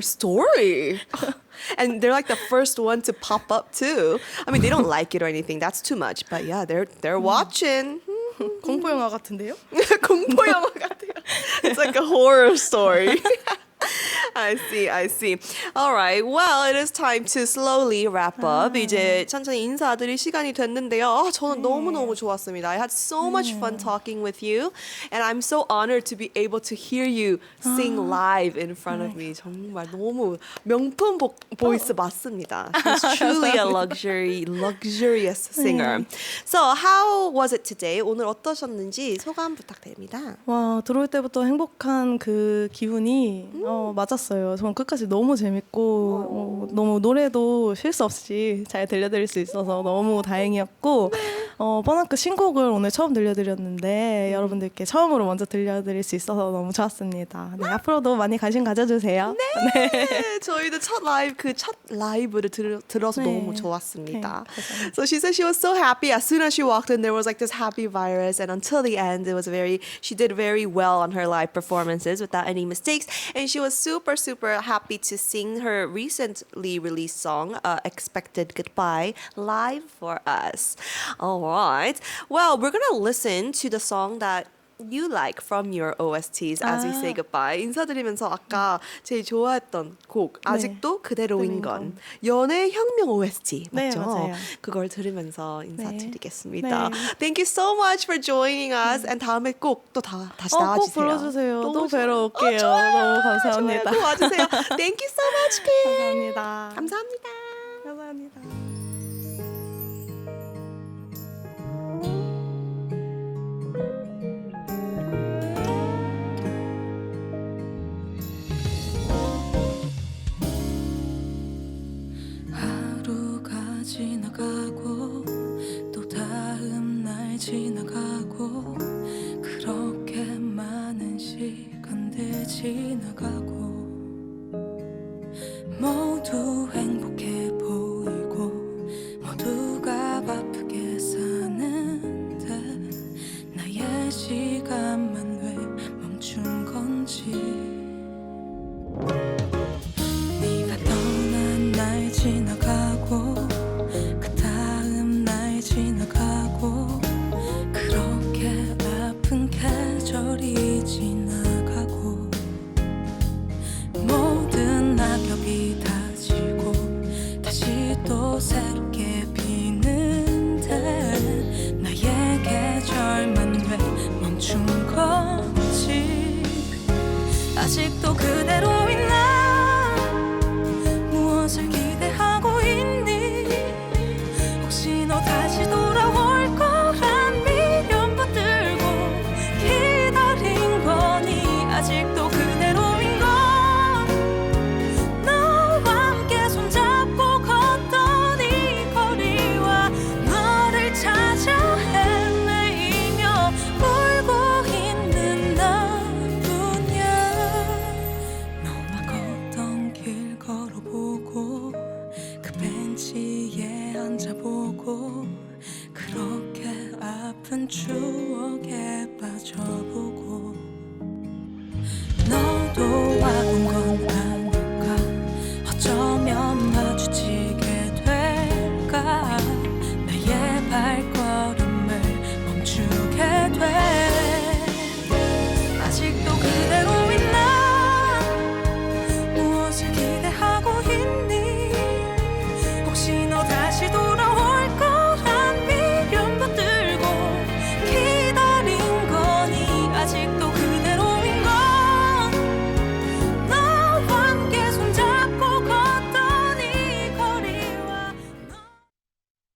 story. And they're like the first one to pop up too. I mean, they don't like it or anything. That's too much. But yeah, they're watching. 공포 영화 같은데요? 공포 영화 같아요. It's like a horror story. I see. All right. Well, it is time to slowly wrap up. 이제 천천히 인사드릴 시간이 됐는데요. 저는 너무너무 좋았습니다. I had so much fun talking with you. And I'm so honored to be able to hear you sing live in front of me. 정말 너무 명품 보이스 맞습니다. She's truly a luxurious singer. So, how was it today? 오늘 어떠셨는지 소감 부탁드립니다. 들어올 때부터 행복한 그 기분이 맞았어요. 전 끝까지 너무 재밌고 너무 노래도 실수 없이 잘 들려드릴 수 있어서 너무 다행이었고 뻔한 그 신곡을 오늘 처음 들려드렸는데 여러분들께 처음으로 먼저 들려드릴 수 있어서 너무 좋았습니다. 네, 앞으로도 많이 관심 가져주세요. 네. 저희도 첫 라이브를 들어서 너무 좋았습니다. So she said she was so happy as soon as she walked in there was like this happy virus and until the end she did very well on her live performances without any mistakes and she was super happy to sing her recently released song Expected Goodbye live for us. All right. Well, we're going to listen to the song that you like from your OSTs as we say goodbye? 인사드리면서 아까 제일 좋아했던 곡 아직도 그대로인 건 연애 혁명 OST 네, 맞죠? 맞아요. 그걸 들으면서 인사드리겠습니다. Thank you so much for joining us. And 다음에 꼭 또 다시 나와주세요. 꼭 불러주세요. 또 너무 뵈러 좋아요. 올게요. 좋아요. 너무 감사합니다. 좋아요. 또 와주세요. Thank you so much, Pim. 감사합니다. 감사합니다. 감사합니다. 하루가 지나가고 또 다음 날 지나가고 그렇게 많은 시간들 지나가고 모두 행복해 보이고 모두가 바쁘게 사는데 나의 시간만 왜 멈춘 건지 네가 떠난 날 지나가고 그 다음 날 지나가고 그렇게 아픈 계절이 지나가고 모든 낙엽이 다 지고 다시 또 새롭게 피는데 나의 계절만 왜 멈춘 건지 아직도 그대로